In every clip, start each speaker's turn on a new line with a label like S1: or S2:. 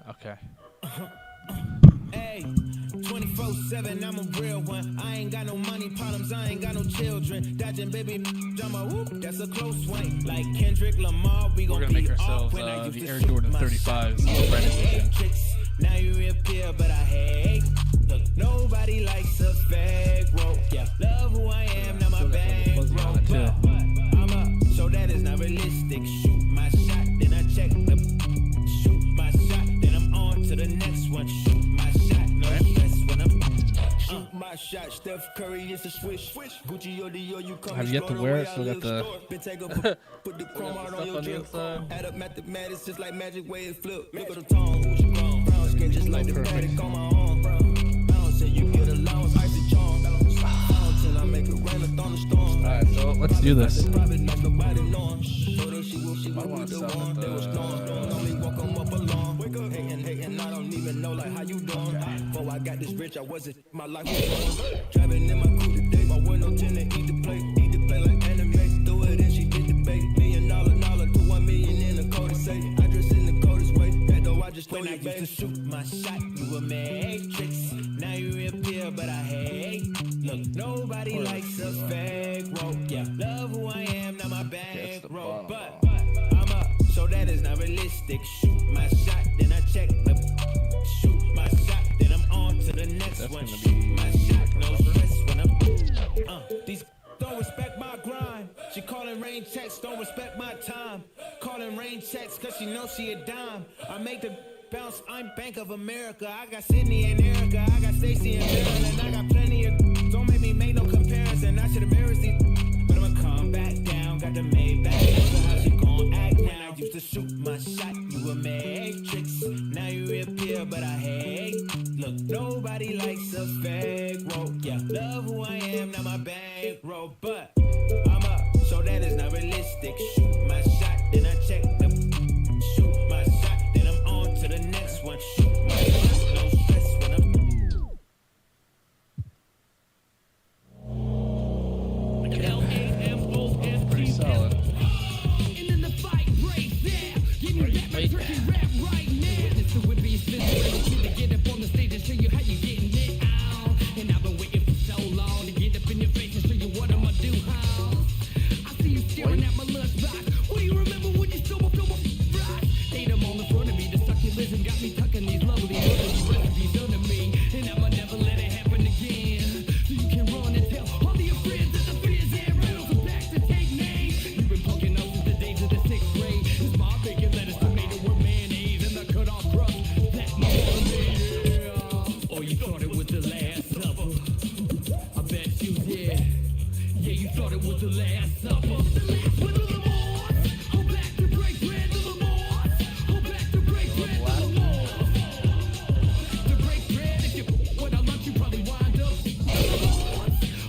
S1: Okay.
S2: Hey, 24/7, I'm a real one. I ain't got no money problems, I ain't got no children. Dodging baby, drama, whoop, that's a close one. Like Kendrick Lamar, we
S1: We're
S2: gon'
S1: gonna
S2: be
S1: make ourselves
S2: off when I used
S1: the
S2: to
S1: Air
S2: shoot
S1: Jordan
S2: my
S1: 35s.
S2: shot. Now you reappear, but I hate. Look, nobody likes a fake rope. Yeah, love who I am, now my bank roll. I'm up, so that is not realistic. Shoot my shot, then I check the. Shoot my shot, then I'm on to the next one. Shoot my shot, no stress when I'm. Shoot my shot, Steph Curry is a swish. Gucci or Dior, you come.
S1: Have you yet to wear it? Still got the
S2: put the chrome out on your drip.
S1: inside.
S2: Add up mathematics just like magic way it flip. Look at the tone, who's strong. Brown skin just like the paddock on my arm. Brown say you get allowance, ice and charm. Till I make it rain a thunderstorm.
S1: Alright, so let's do this.
S2: Private, make nobody know. So they she will
S1: I want to stop at
S2: they was storm. Only walk 'em up along. Hating, I don't even know like how you doing. Before I got this rich, I wasn't. My life was going. Driving in my coupe today, my window tinted. Eat the play like anime. Threw it and she did the bait. $1 to 1 million in the code to say. I dress in the coldest way. That though I just when I used to shoot my shot, you a matrix. Now you reappear, but I hate. Look, nobody likes a fake rope. Yeah, love who I am, not my bank roll. But I'm up, so that is not realistic. Shoot my shot, then I check the. Shoot my shot, then I'm on to the next one. Shoot my shot, no stress when I'm. These don't respect my grind. She calling rain checks, don't respect my time. Calling rain checks, cause she knows she a dime. I make the bounce, I'm Bank of America. I got Sydney and Erica, I got Stacy and Marilyn. I got plenty of. Don't make me make no comparison. I should embarrass these, but I'ma come back down. Got the Maybach. So how she gon' act now? I used to shoot my shot, you a matrix. Now you reappear, but I hate. Look, nobody likes a fake rope. Yeah, love who I am, not my bank roll. But I'm up, so that is not realistic. Shoot my shot, then I check the. Shoot my shot, then I'm on to the next one. Shoot my shot, no stress when I'm.
S1: Pretty solid.
S3: And then the fight breaks down. Give me back my turkey rap right now. It's the whippiest ready to get up on the stage and show you how you getting it out. And I've been waiting for so long to get up in your face and show you what I'ma do, how. I see you staring at my lunchbox. What do you remember when you stole my fries? Ate them on the front of me. The succulent got me tucking these lovely recipes under me. And I'ma never let it happen again. So you can run and tell all of your friends that the fears and riddles are back to take names. You've been poking up since the days of the 6th grade. It's my bacon, lettuce, tomato, with mayonnaise, and the cut off crust that my mama made. Yeah. Or you thought it was the Last Supper. I bet you did. Yeah, you thought it was the Last Supper. The last one of the Lord. Hold back to break bread to the Lord. Hold back to break bread to the Lord. To break bread, if you what I lunch, you probably wind up.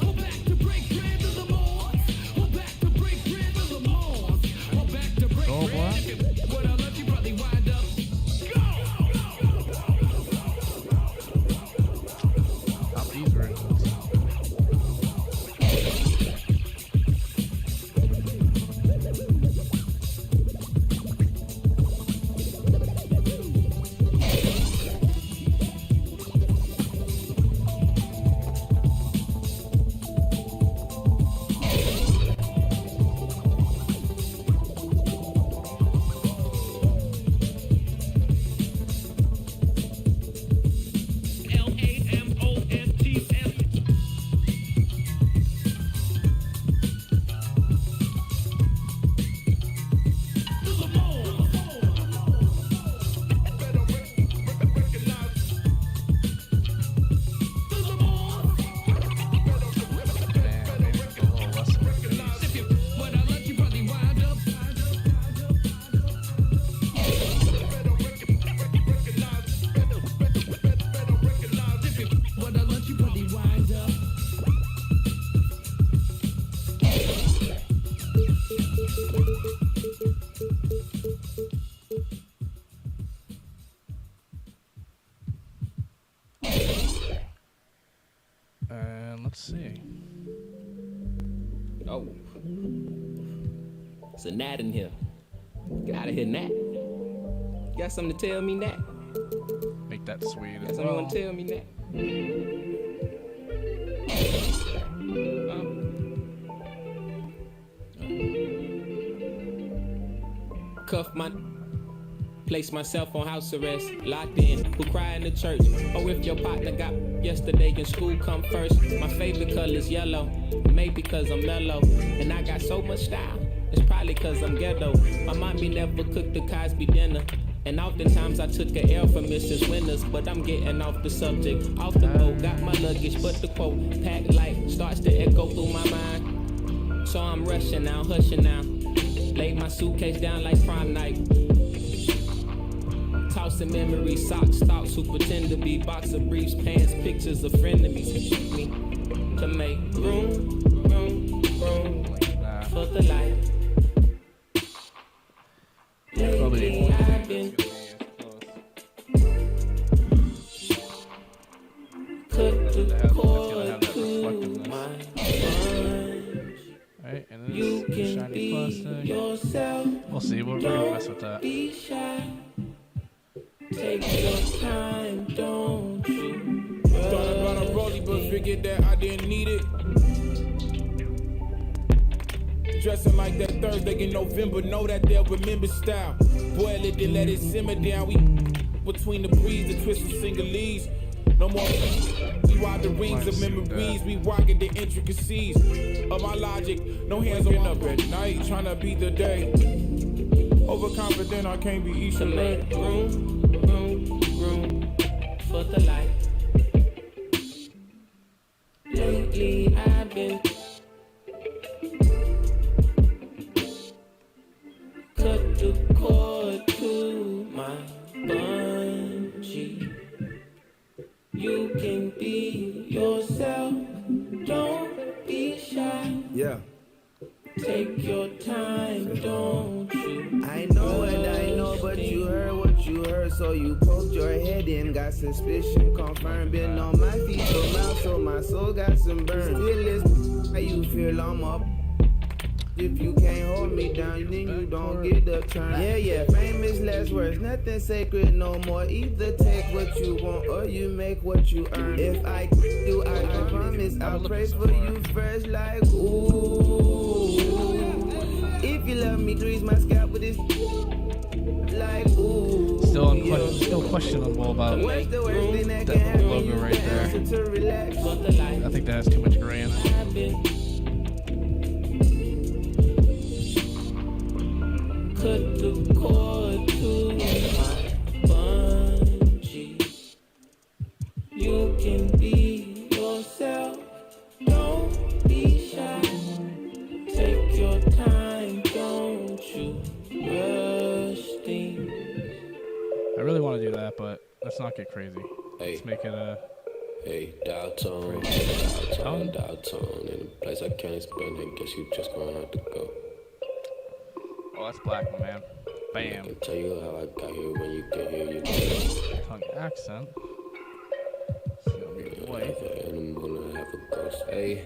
S3: Hold back to break bread to the Lord. Hold back to break bread to the Lord. Hold back to break bread, if you what I lunch, you probably wind up.
S1: Not these versions. Damn, maybe it's a little less of a piece.
S3: What I lunch, you probably wind up. What I lunch, you probably wind up.
S1: And let's see.
S4: Oh. It's a gnat in here. Get out of here, gnat. You got something to tell me, gnat?
S1: make that sweet as
S3: Someone
S1: well.
S3: tell me that. Cuff my, place myself on house arrest, locked in, who cry in the church. Oh, if your partner got yesterday in school, come first. My favorite color is yellow, maybe cause I'm mellow, and I got so much style. It's probably cause I'm ghetto. My mommy never cooked the Cosby dinner, and oftentimes I took a L from Mrs. Winters, but I'm getting off the subject. Off the boat, got my luggage, but the quote, packed light, starts to echo through my mind. So I'm rushing now, hushing now. Laid my suitcase down like prom night. Tossing memories, socks, thoughts who pretend to be boxer briefs, pants, pictures of frenemies. Me to make room for the light.
S1: Probably
S3: I've been put the cord to my mind.
S1: Alright, and then
S3: You
S1: this
S3: can
S1: shiny
S3: be
S1: plastic.
S3: yourself.
S1: We'll see, we're gonna mess with that.
S3: Be shy. Take your time, don't you?
S2: Thought about a rollie, but figured that I didn't need it. Dressing like that Thursday in November, know that they'll remember style. Boil it and let it simmer down. We between the breeze, the twist of singlese. No more. We ride the rings of memories. We rockin' the intricacies of my logic. No hands on up at night, tryna beat the day. Overconfident, I can't be each
S3: To make room for the light. Lately I've been cut the cord to my bungee. You can be yourself, don't be shy.
S4: Yeah.
S3: Take your time, don't you?
S4: I know and I know, but you heard what you heard, so you poked your head in, got suspicion confirmed. Been on my feet for miles, so my soul got some burn. Still is how you feel I'm up. If you can't hold me down, then you don't get a turn. Yeah, famous last words, nothing sacred no more. Either take what you want or you make what you earn. If I do, I promise I'll pray for you first, like ooh. If you love me, grease my scalp with this, like ooh.
S1: Still questionable about
S4: What's the worst thing that can
S1: that
S4: happen?
S1: logo
S4: You
S1: right there.
S4: answer to relax.
S3: For the light.
S1: I think that has too much gray in it.
S3: I've been cut the cord to my bungee. You can be yourself, don't be shy. Take your time, don't you rush things.
S1: I really want to do that, but let's not get crazy.
S5: Hey.
S1: Let's make it a.
S5: Hey, dial tone, in a place I can't explain. I guess you just gonna have to go.
S1: Oh, that's black, my man.
S5: I
S1: Bam.
S5: can tell you how I got here when you get here. You know,
S1: Tongue accent. It's gonna be white.
S5: and I'm gonna have a ghost.
S6: Hey,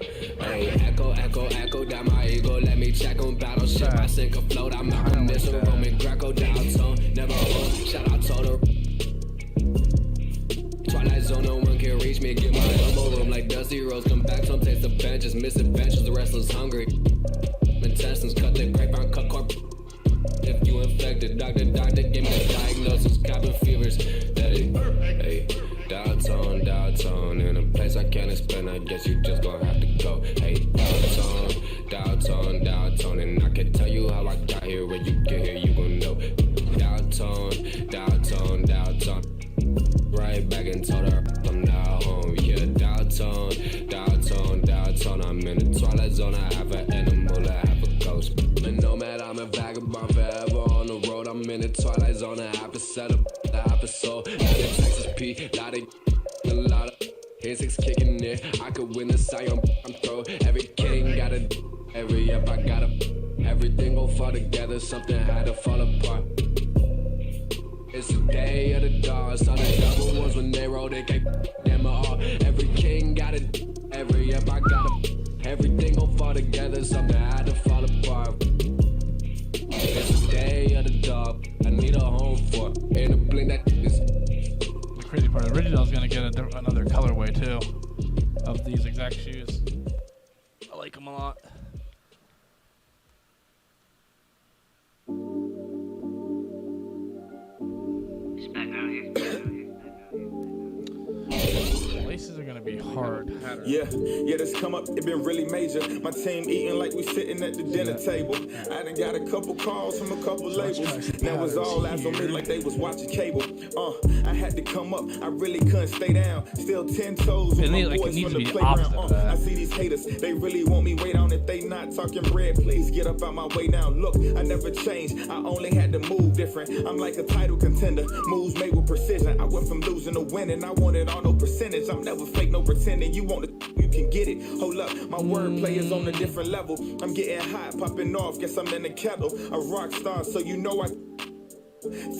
S6: echo down my ego. Let me check on battleship. I sink afloat. I'm not a missile. Roman Greco down tone. Never home. Shout out to the Twilight Zone. No one can reach me. Get my elbow room like Dusty Rose. Come back, some taste the benches. Misadventures. The restless hungry. Intestines cut the grapevine, cut corp. If you infected, doctor, give me the diagnosis. Copping fevers. Hey, downtown, in a place I can't explain. I guess you just gonna have to go. Hey, downtown, and I can tell you how I got here. When you get here, you gon' know. Downtown. Right back and told her I'm now home. Yeah, downtown. I'm in the twilight zone. I have an animal, I have a ghost. A nomad, I'm a vagabond forever on the road. I'm in the twilight zone. I have to set up, I have a soul. Lot of Texas P, lot of insects kicking in. I could win the Sion, I'm throw. Every king got a, every up I got a. Everything gon' fall together, something had to fall apart. It's the day of the dogs, saw the double ones when they rolled, they can't them all. Every king got it, every up I got a. Everything gon' fall together, something had to fall apart. It's the day of the dog, I need a home for. In a blink that is.
S1: The crazy
S7: original's gonna get another colorway too of these exact shoes. I like them a lot. Laces are gonna be hard.
S2: Yeah, this come up, it been really major. My team eating like we sitting at the dinner table. I done got a couple calls from a couple labels. Now it's all eyes on me like they was watching cable. I had to come up, I really couldn't stay down. Still 10 toes with my boys from the playground. I see these haters, they really want me way down. If they not talking bread, please get up out my way now. Look, I never changed, I only had to move different. I'm like a title contender, moves made with precision. I went from losing to winning, I wanted all no percentage. I'm never fake, no pretending. You want it, you can get it. Hold up, my wordplay is on a different level. I'm getting hot, popping off, guess I'm in the kettle. A rock star, so you know I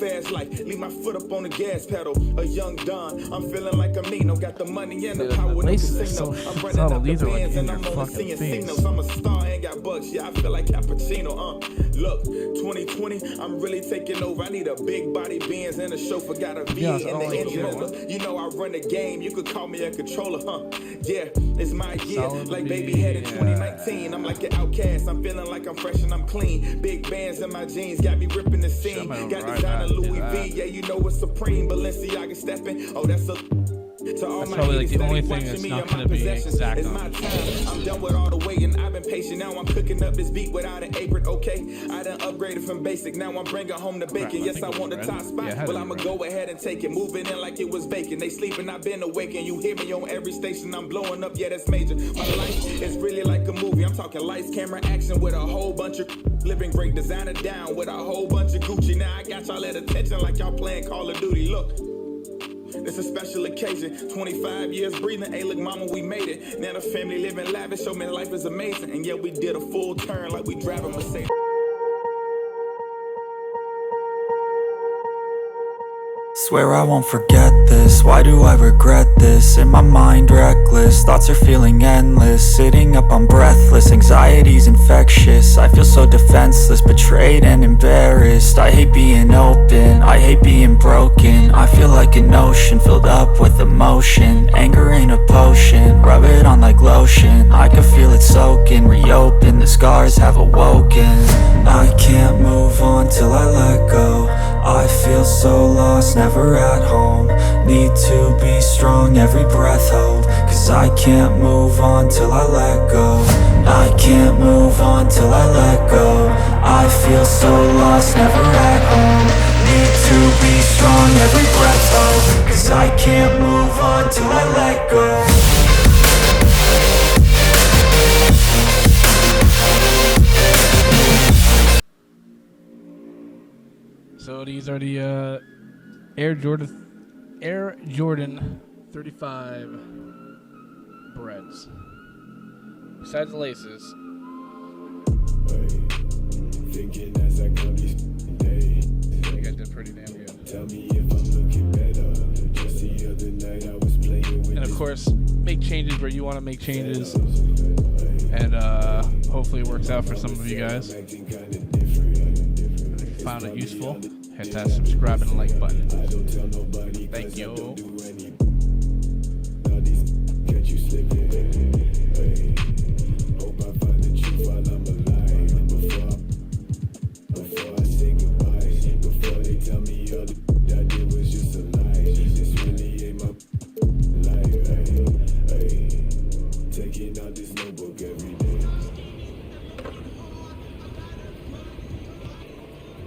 S2: fast like, leave my foot up on the gas pedal. A young Don, I'm feeling like a Nino. Got the money and the power no casino. I'm running up the bands and I'm only seeing signals. I'm a star and got bucks, yeah, I feel like Cappuccino. Look, 2020, I'm really taking over. I need a big body Benz and a chauffeur. Got a V in the engine. You know I run the game, you could call me a controller, yeah, it's my year, like baby head in 2019. I'm like an outcast, I'm feeling like I'm fresh and I'm clean. Big bands in my jeans, got me ripping the scene. Got designer Louis V, yeah, you know it's supreme. Balenciaga stepping, oh that's a to all
S7: that's
S2: my
S7: probably like the only
S2: steady
S7: thing that's
S2: watching me
S7: not
S2: on
S7: gonna
S2: my
S7: be
S2: possessions.
S7: exact
S2: It's
S7: on
S2: my time, I'm done with all the waiting. I've been patient, now I'm cooking up this beat without an apron. Okay, I done upgraded from basic, now I'm bringing home the bacon. Yes, I want the top spot, well I'ma go ahead and take it. Moving in like it was vacant. They sleeping, I've been awake, and you hear me on every station. I'm blowing up, yeah, that's major. My life is really like a movie. I'm talking lights, camera, action with a whole bunch of living great. Designer down with a whole bunch of Gucci. Now I got y'all at attention like y'all playing Call of Duty. Look, it's a special occasion, 25 years breathing, hey look mama, we made it. Now the family living lavish, show me life is amazing. And yeah, we did a full turn like we driving Mercedes.
S8: Swear I won't forget this, why do I regret this? In my mind reckless, thoughts are feeling endless. Sitting up I'm breathless, anxiety's infectious. I feel so defenseless, betrayed and embarrassed. I hate being open, I hate being broken. I feel like an ocean filled up with emotion. Anger ain't a potion, rub it on like lotion. I can feel it soaking, reopen, the scars have awoken. I can't move on till I let go. I feel so lost, never at home. Need to be strong, every breath hold. Cause I can't move on till I let go. I can't move on till I let go. I feel so lost, never at home. Need to be strong, every breath hold. Cause I can't move on till I let go.
S7: So these are the Air Jordan 35 breads. Besides the laces.
S2: Thinking as I come these days.
S7: You guys did pretty damn good.
S2: Tell me if I'm looking better. Just the other night I was playing with.
S7: And of course, make changes where you want to make changes. And hopefully it works out for some of you guys. If you found it useful, hit that subscribe and like button. Thank you.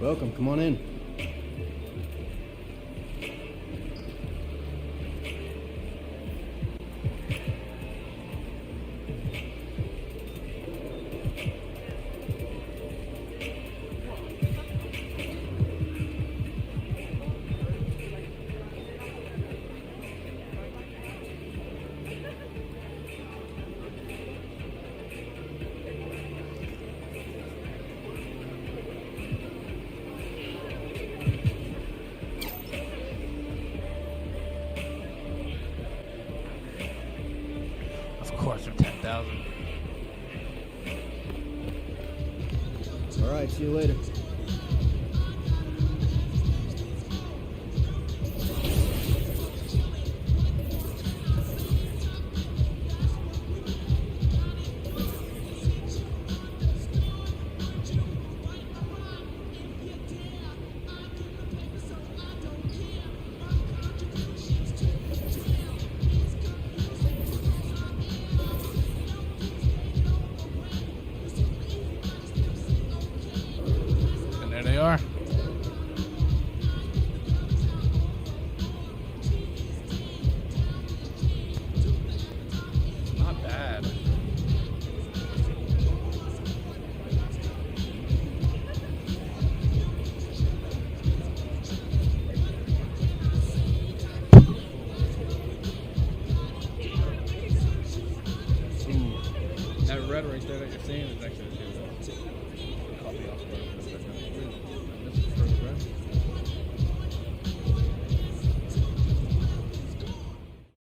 S1: Welcome, come on in.
S7: Of course, for 10,000.
S1: All right, see you later.